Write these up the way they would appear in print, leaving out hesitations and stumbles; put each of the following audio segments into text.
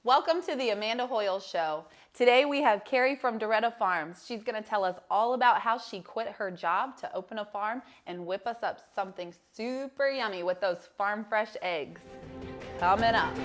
Welcome to the Amanda Hoyle Show. Today we have Kari from Doretta Farms. She's going to tell us all about how she quit her job to open a farm and whip us up something super yummy with those farm fresh eggs. Coming up.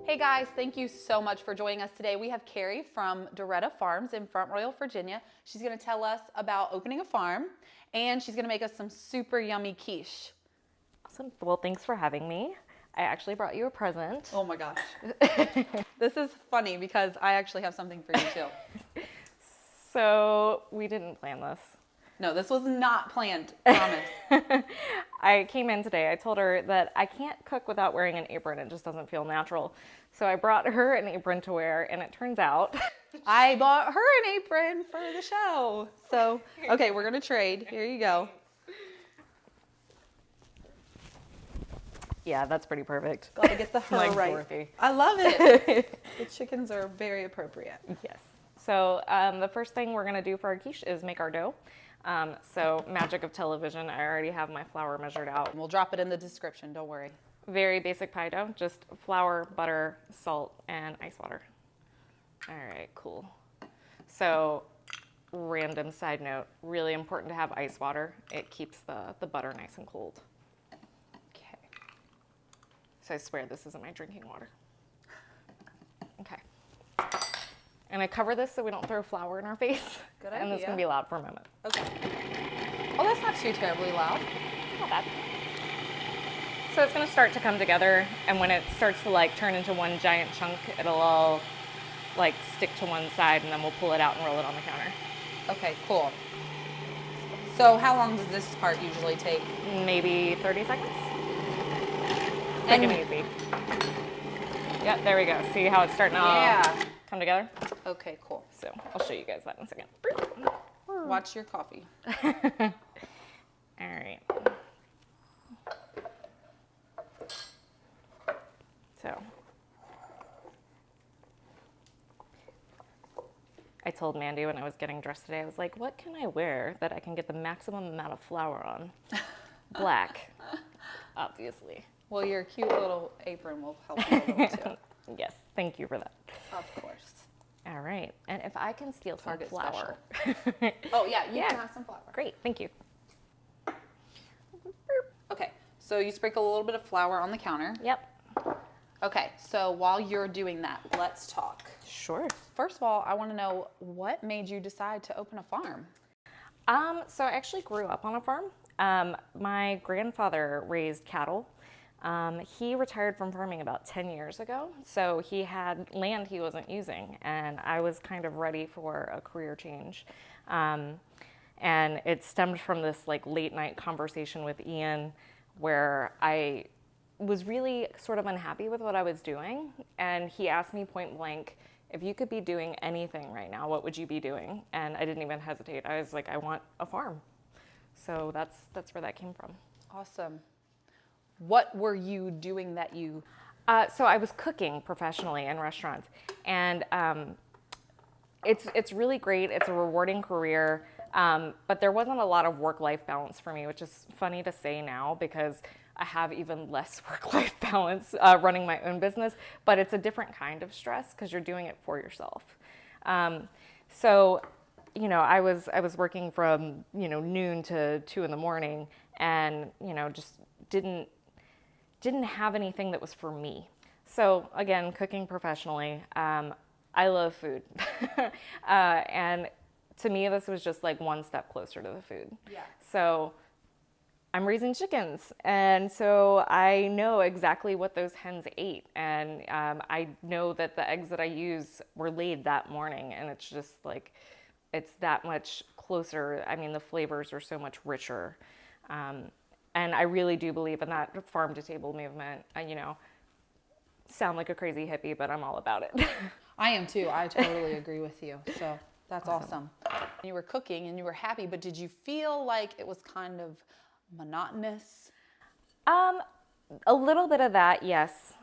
Hey guys, thank you so much for joining us today. We have Kari from Doretta Farms in Front Royal, Virginia. She's going to tell us about opening a farm, and she's going to make us some super yummy quiche. Awesome. Well, thanks for having me. I actually brought you a present. Oh my gosh. This is funny because I actually have something for you too. So we didn't plan this. No, this was not planned, promise. I came in today. I told her that I can't cook without wearing an apron. It just doesn't feel natural. So I brought her an apron to wear, and it turns out I bought her an apron for the show. So, okay, we're going to trade. Here you go. Yeah, that's pretty perfect. Got to get the her Like right. Dorothy. I love it. The chickens are very appropriate. Yes. So the first thing we're going to do for our quiche is make our dough. So magic of television, I already have my flour measured out. We'll drop it in the description, don't worry. Very basic pie dough, just flour, butter, salt, and ice water. All right, cool. So random side note, really important to have ice water. It keeps the butter nice and cold. Okay. So I swear this isn't my drinking water. Okay. And I cover this so we don't throw flour in our face. Good And idea. it's gonna be loud for a moment. Okay. Oh, that's not too terribly loud. Not bad. So it's gonna start to come together, and when it starts to like turn into one giant chunk, it'll all like stick to one side, and then we'll pull it out and roll it on the counter. Okay, cool. So how long does this part usually take? Maybe 30 seconds. Quick and easy. Yep, there we go. See how it's starting to come together? Okay, cool. So I'll show you guys that in a second. Watch your coffee. All right. So I told Mandy when I was getting dressed today, I was like, what can I wear that I can get the maximum amount of flour on? Black, obviously. Well, your cute little apron will help you a little too. Yes, thank you for that. Of course. All right, and if I can steal some Target flour. Oh yeah, you Yeah. can have some flour. Great, thank you. Okay, so you sprinkle a little bit of flour on the counter. Yep. Okay, so while you're doing that, let's talk. Sure. First of all, I want to know what made you decide to open a farm? So I actually grew up on a farm. My grandfather raised cattle. He retired from farming about 10 years ago, so he had land he wasn't using, and I was kind of ready for a career change. And it stemmed from this like late night conversation with Ian where I was really sort of unhappy with what I was doing, and he asked me point blank, if you could be doing anything right now, what would you be doing? And I didn't even hesitate. I was like, I want a farm. So that's where that came from. Awesome. What were you doing that you... So I was cooking professionally in restaurants, and it's really great. It's a rewarding career, but there wasn't a lot of work-life balance for me, which is funny to say now because I have even less work-life balance running my own business, but it's a different kind of stress because you're doing it for yourself. So, you know, I was working from, you know, noon to 2 in the morning, and, you know, just didn't have anything that was for me. So again, cooking professionally, I love food. And to me, this was just like one step closer to the food. Yeah. So I'm raising chickens, and so I know exactly what those hens ate, and I know that the eggs that I use were laid that morning, and it's just like it's that much closer. I mean, the flavors are so much richer. And I really do believe in that farm to table movement. Sound like a crazy hippie, but I'm all about it. I am too. I totally agree with you. So that's awesome. You were cooking and you were happy, but did you feel like it was kind of monotonous? A little bit of that, yes.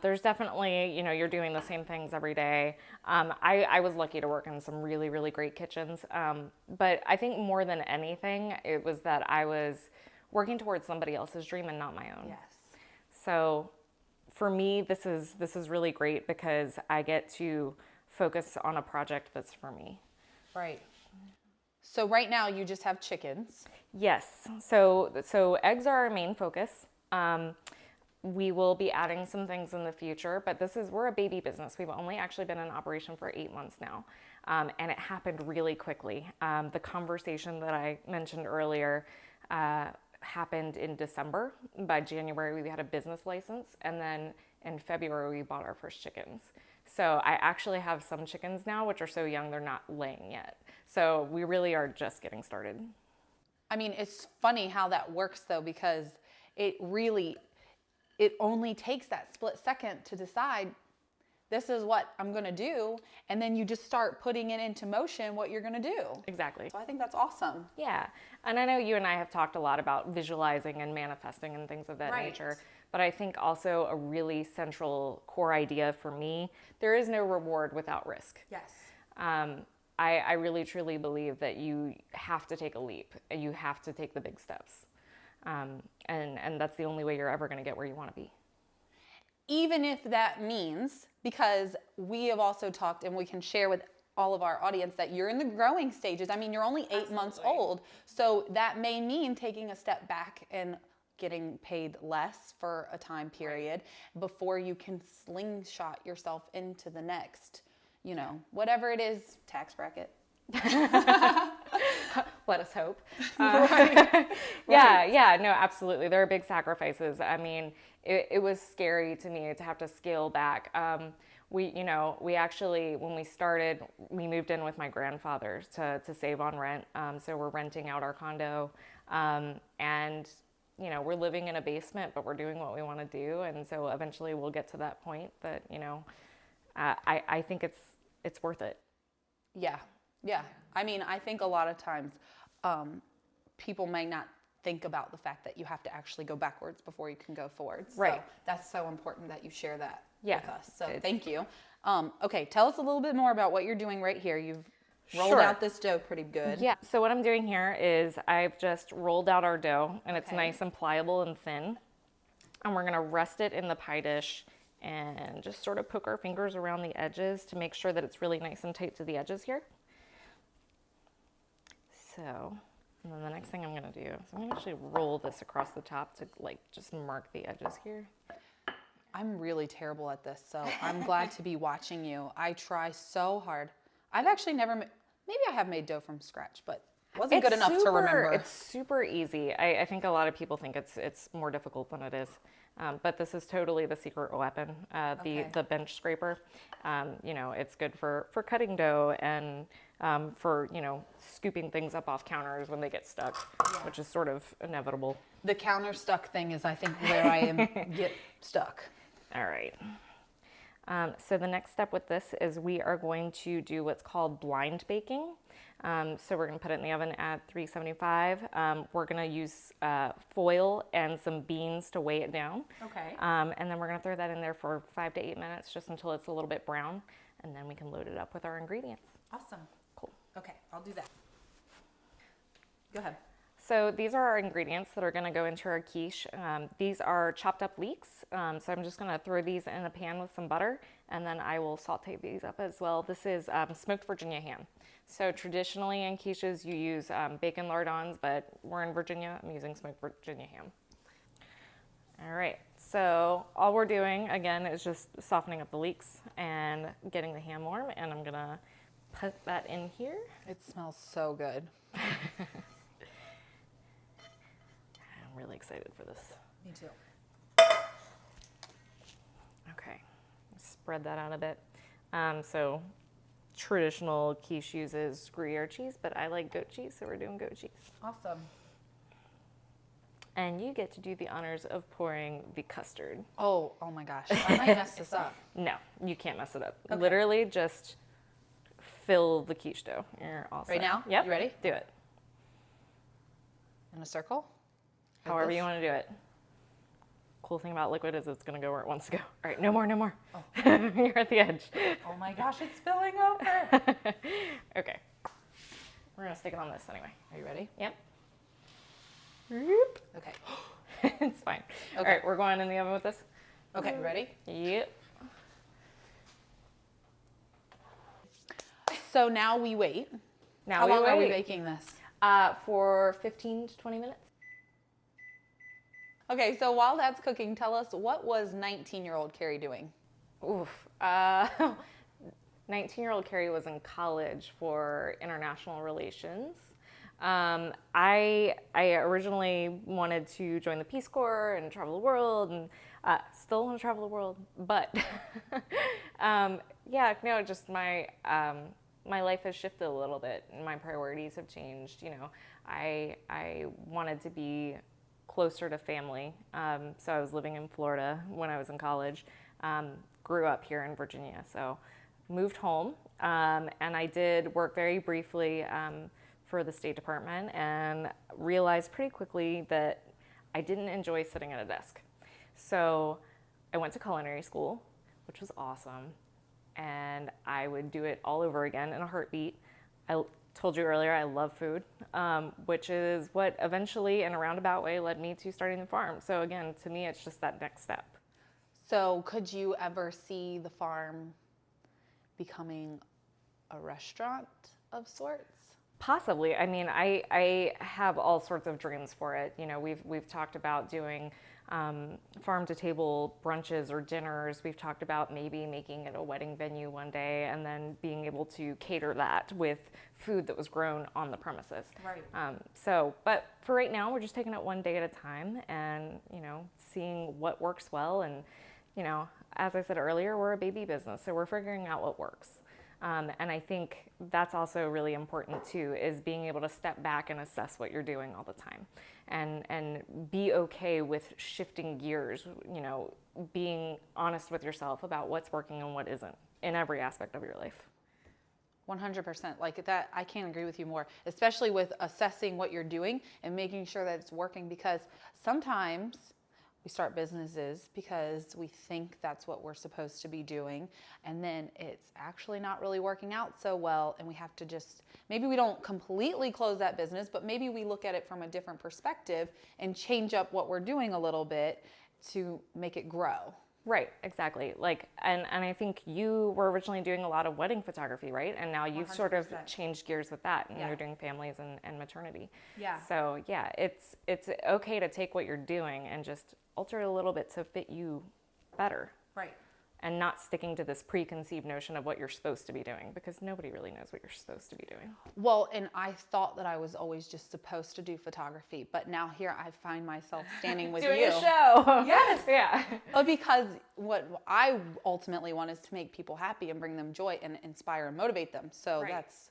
There's definitely, you're doing the same things every day. I was lucky to work in some really, really great kitchens. But I think more than anything, it was that I was working towards somebody else's dream and not my own. Yes. So for me, this is really great because I get to focus on a project that's for me. Right. So right now you just have chickens. Yes. So eggs are our main focus. We will be adding some things in the future, but we're a baby business. We've only actually been in operation for 8 months now. And it happened really quickly. The conversation that I mentioned earlier, happened in December. By January, we had a business license. And then in February, we bought our first chickens. So I actually have some chickens now, which are so young, they're not laying yet. So we really are just getting started. I mean, it's funny how that works though, because it only takes that split second to decide this is what I'm going to do. And then you just start putting it into motion, what you're going to do. Exactly. So I think that's awesome. Yeah. And I know you and I have talked a lot about visualizing and manifesting and things of that nature. But I think also a really central core idea for me, there is no reward without risk. Yes. I really truly believe that you have to take a leap. You have to take the big steps. And that's the only way you're ever going to get where you want to be. Even if that means, because we have also talked and we can share with all of our audience that you're in the growing stages. I mean, you're only 8 months old. So that may mean taking a step back and getting paid less for a time period before you can slingshot yourself into the next, whatever it is, tax bracket. Let us hope. Right. Yeah, no, absolutely. There are big sacrifices. I mean, it was scary to me to have to scale back. We actually, when we started, we moved in with my grandfather to save on rent. So we're renting out our condo, and we're living in a basement, but we're doing what we want to do. And so eventually we'll get to that point that, I think it's worth it. Yeah. Yeah. I mean, I think a lot of times people may not think about the fact that you have to actually go backwards before you can go forwards. Right. So that's so important that you share that with us. So thank you. Okay. Tell us a little bit more about what you're doing right here. You've rolled out this dough pretty good. Yeah. So what I'm doing here is I've just rolled out our dough, and it's nice and pliable and thin. And we're going to rest it in the pie dish and just sort of poke our fingers around the edges to make sure that it's really nice and tight to the edges here. So, and then the next thing I'm going to do is I'm going to actually roll this across the top to just mark the edges here. I'm really terrible at this, so I'm glad to be watching you. I try so hard. I've actually never, maybe I have made dough from scratch, but wasn't good enough to remember. It's super easy. I think a lot of people think it's more difficult than it is. But this is totally the secret weapon, the bench scraper. It's good for cutting dough and for, scooping things up off counters when they get stuck, which is sort of inevitable. The counter stuck thing is, I think, where I get stuck. All right. So the next step with this is we are going to do what's called blind baking. So we're going to put it in the oven at 375. We're going to use foil and some beans to weigh it down. Okay. And then we're going to throw that in there for 5 to 8 minutes, just until it's a little bit brown. And then we can load it up with our ingredients. Awesome. Cool. Okay, I'll do that. Go ahead. So these are our ingredients that are going to go into our quiche. These are chopped up leeks. So I'm just going to throw these in a pan with some butter, and then I will saute these up as well. This is smoked Virginia ham. So traditionally in quiches you use bacon lardons, but we're in Virginia. I'm using smoked Virginia ham. All right, so all we're doing again is just softening up the leeks and getting the ham warm, and I'm gonna put that in here. It smells so good. I'm really excited for this. Me too. Okay, spread that out a bit. So traditional quiche uses Gruyere cheese, but I like goat cheese, so we're doing goat cheese. Awesome. And you get to do the honors of pouring the custard. Oh my gosh. I might mess this up. No, you can't mess it up. Okay. Literally just fill the quiche dough. You're all set. Right now? Yep. You ready? Do it. In a circle? Like However this? you want to do it. Cool thing about liquid is it's going to go where it wants to go. All right, no more. Oh. You're at the edge. Oh my gosh, it's spilling over. Okay. We're going to stick it on this anyway. Are you ready? Yep. Okay. It's fine. Okay. All right, we're going in the oven with this? Okay, ready? Yep. So now we wait. Now How long are we wait. baking this? For 15 to 20 minutes. Okay, so while that's cooking, tell us, what was 19-year-old Kari doing? Oof. 19-year-old Kari was in college for international relations. I originally wanted to join the Peace Corps and travel the world, and still want to travel the world, but yeah, no, just my life has shifted a little bit, and my priorities have changed. You know, I wanted to be closer to family, so I was living in Florida when I was in college. Grew up here in Virginia, so moved home, and I did work very briefly for the State Department, and realized pretty quickly that I didn't enjoy sitting at a desk. So I went to culinary school, which was awesome, and I would do it all over again in a heartbeat. I told you earlier I love food, which is what eventually, in a roundabout way, led me to starting the farm. So again, to me, it's just that next step. So could you ever see the farm becoming a restaurant of sorts? Possibly. I mean, I have all sorts of dreams for it. You know, we've talked about doing farm to table brunches or dinners. We've talked about maybe making it a wedding venue one day, and then being able to cater that with food that was grown on the premises. Right. But for right now, we're just taking it one day at a time, and you know, seeing what works well. And you know, as I said earlier, we're a baby business, so we're figuring out what works. And I think that's also really important too, is being able to step back and assess what you're doing all the time, and be okay with shifting gears, you know, being honest with yourself about what's working and what isn't in every aspect of your life. 100%. Like that, I can't agree with you more, especially with assessing what you're doing and making sure that it's working, because sometimes we start businesses because we think that's what we're supposed to be doing, and then it's actually not really working out so well, and we have to just, maybe we don't completely close that business, but maybe we look at it from a different perspective and change up what we're doing a little bit to make it grow. Right, exactly. Like, and I think you were originally doing a lot of wedding photography, right? And now you've sort of 100%. changed gears with that, and Yeah. you're doing families and maternity. Yeah. So yeah, it's okay to take what you're doing and just alter it a little bit to fit you better. Right. And not sticking to this preconceived notion of what you're supposed to be doing, because nobody really knows what you're supposed to be doing. Well, and I thought that I was always just supposed to do photography, but now here I find myself standing with Doing you. a show. Yes. Yeah. Because what I ultimately want is to make people happy and bring them joy and inspire and motivate them. So Right. that's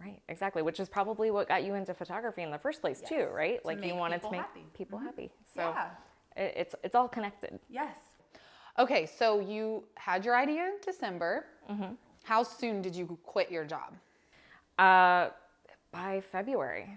Right, exactly, which is probably what got you into photography in the first place too, Yes, right? to Like you make wanted people to make happy. people happy. So Yeah. it's all connected. Yes. Okay, so you had your idea in December. Mm-hmm. How soon did you quit your job? By February.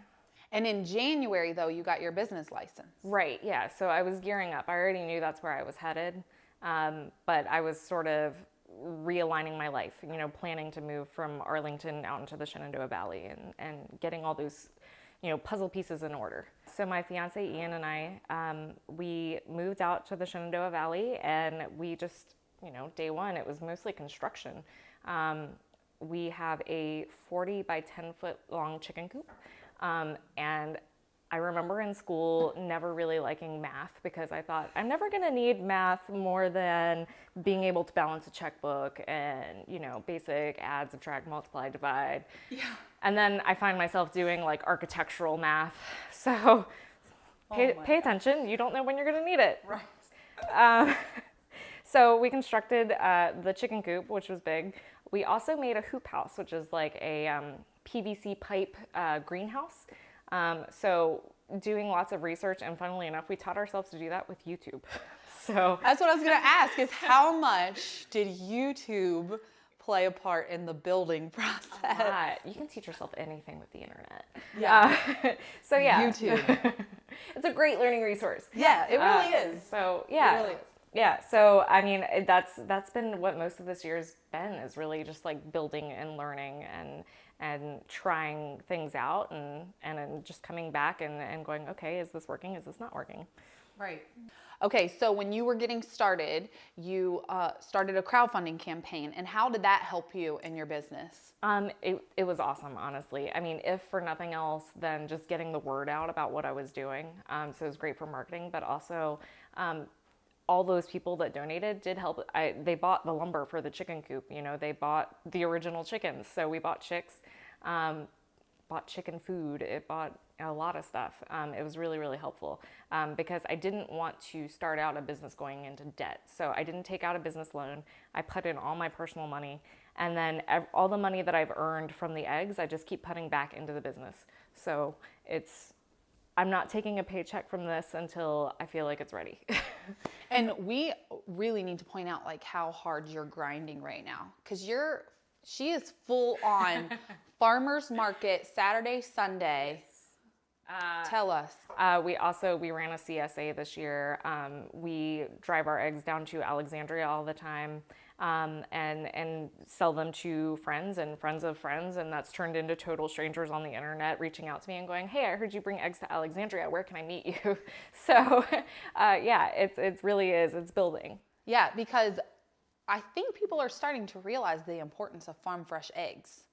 And in January, though, you got your business license. Right, yeah. So I was gearing up. I already knew that's where I was headed. But I was sort of realigning my life, you know, planning to move from Arlington out into the Shenandoah Valley, and getting all those, you know, puzzle pieces in order. So my fiance Ian and I, we moved out to the Shenandoah Valley, and we just, you know, day one, it was mostly construction. We have a 40 by 10 foot long chicken coop. And I remember in school never really liking math, because I thought I'm never going to need math more than being able to balance a checkbook and, you know, basic add, subtract, multiply, divide. Yeah. And then I find myself doing like architectural math. So pay attention. You don't know when you're going to need it. Right. So we constructed the chicken coop, which was big. We also made a hoop house, which is like a PVC pipe greenhouse. So doing lots of research, and funnily enough, we taught ourselves to do that with YouTube. So That's what I was going to ask, is how much did YouTube play a part in the building process? you can teach yourself anything with the internet. Yeah. So yeah, YouTube. it's a great learning resource. Yeah, it really is. So yeah, It really is. yeah. So I mean, that's been what most of this year's been, is really just like building and learning and trying things out and then just coming back and going, okay, is this working? Is this not working? Right. Okay, so when you were getting started, you started a crowdfunding campaign, and how did that help you in your business? It was awesome, honestly. I mean, if for nothing else than just getting the word out about what I was doing. So it was great for marketing, but also all those people that donated did help. They bought the lumber for the chicken coop. You know, they bought the original chickens. So we bought chicks, bought chicken food. It bought a lot of stuff. It was really, really helpful because I didn't want to start out a business going into debt. So I didn't take out a business loan. I put in all my personal money, and then all the money that I've earned from the eggs, I just keep putting back into the business. So I'm not taking a paycheck from this until I feel like it's ready. And we really need to point out like how hard you're grinding right now, because she is full on farmers market Saturday, Sunday. Tell us. We ran a CSA this year. We drive our eggs down to Alexandria all the time, and sell them to friends and friends of friends, and that's turned into total strangers on the internet reaching out to me and going, "Hey, I heard you bring eggs to Alexandria. Where can I meet you?" So, yeah, it really is. It's building. Yeah, because I think people are starting to realize the importance of farm fresh eggs.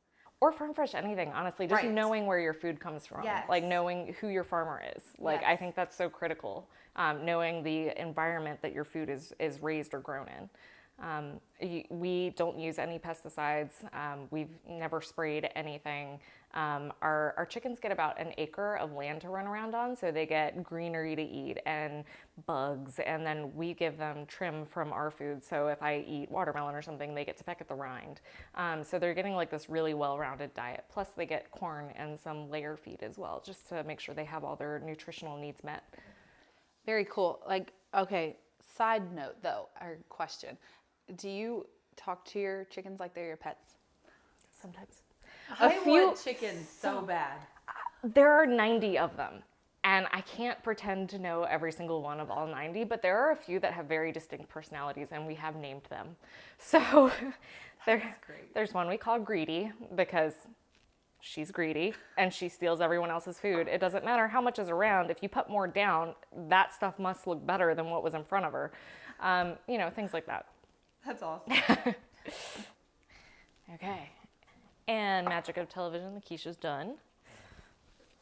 Or farm fresh anything, honestly. Just Right. knowing where your food comes from. Yes. Like knowing who your farmer is. Like I Yes. think that's so critical. Knowing the environment that your food is raised or grown in. We don't use any pesticides. We've never sprayed anything. Our chickens get about an acre of land to run around on, so they get greenery to eat and bugs, and then we give them trim from our food. So if I eat watermelon or something, they get to peck at the rind. So they're getting like this really well-rounded diet. Plus they get corn and some layer feed as well, just to make sure they have all their nutritional needs met. Very cool. Like, okay, side note though, our question. Do you talk to your chickens like they're your pets? Sometimes. I want chickens so bad. There are 90 of them, and I can't pretend to know every single one of all 90, but there are a few that have very distinct personalities, and we have named them. So there's one we call Greedy, because she's greedy, and she steals everyone else's food. It doesn't matter how much is around. If you put more down, that stuff must look better than what was in front of her. Things like that. That's awesome. Okay. And magic of television, the quiche is done.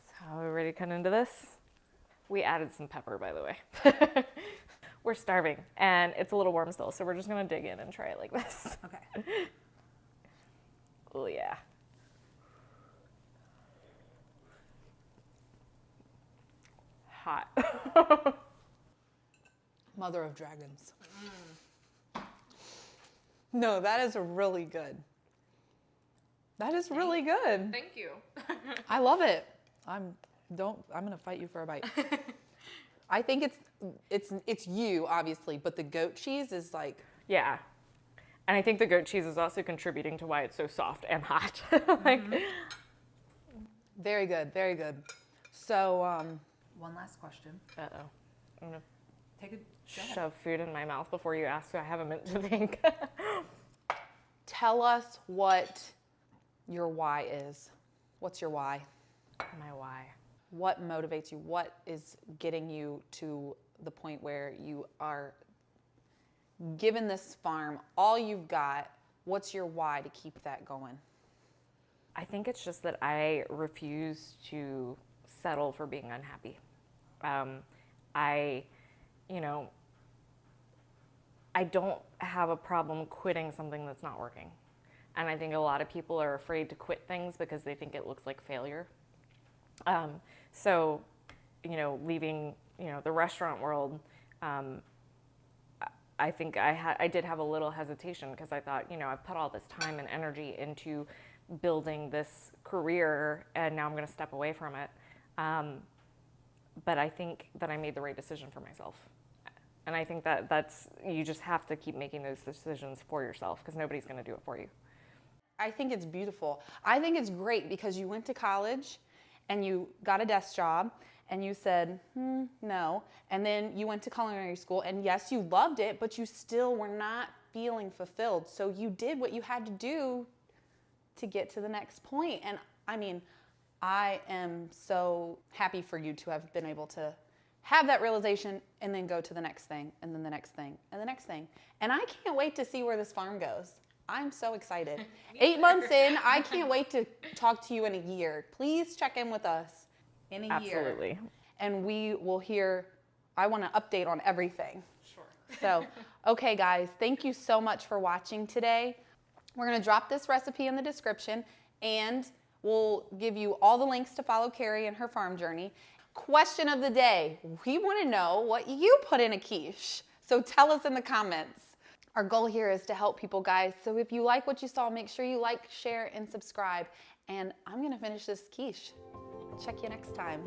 So are we ready to cut into this? We added some pepper, by the way. We're starving, and it's a little warm still, so we're just gonna dig in and try it like this. Okay. Oh yeah. Hot. Mother of dragons. No, that is really good. That is really good. Thank you. I love it. I'm gonna fight you for a bite. I think it's you, obviously, but the goat cheese is like, Yeah. And I think the goat cheese is also contributing to why it's so soft and hot. very good, very good. So, One last question. Uh-oh. I'm gonna Take a shot. shove food in my mouth before you ask, so I have a minute to think. tell us what your why is. What's your why? My why. What motivates you? What is getting you to the point where you are given this farm all you've got? What's your why to keep that going? I think it's just that I refuse to settle for being unhappy. I don't have a problem quitting something that's not working. And I think a lot of people are afraid to quit things because they think it looks like failure. Leaving, the restaurant world, I think I did have a little hesitation because I thought, you know, I've put all this time and energy into building this career, and now I'm going to step away from it. But I think that I made the right decision for myself. And I think that's, you just have to keep making those decisions for yourself because nobody's going to do it for you. I think it's beautiful. I think it's great because you went to college and you got a desk job and you said, no. And then you went to culinary school and yes, you loved it, but you still were not feeling fulfilled. So you did what you had to do to get to the next point. And I mean, I am so happy for you to have been able to have that realization and then go to the next thing and then the next thing and the next thing. And I can't wait to see where this farm goes. I'm so excited. 8 months in, I can't wait to talk to you in a year. Please check in with us in a year. Absolutely. And we will hear, I want to update on everything. Sure. So, okay guys, thank you so much for watching today. We're going to drop this recipe in the description and we'll give you all the links to follow Kari and her farm journey. Question of the day. We want to know what you put in a quiche. So tell us in the comments. Our goal here is to help people, guys. So if you like what you saw, make sure you like, share, and subscribe. And I'm going to finish this quiche. Check you next time.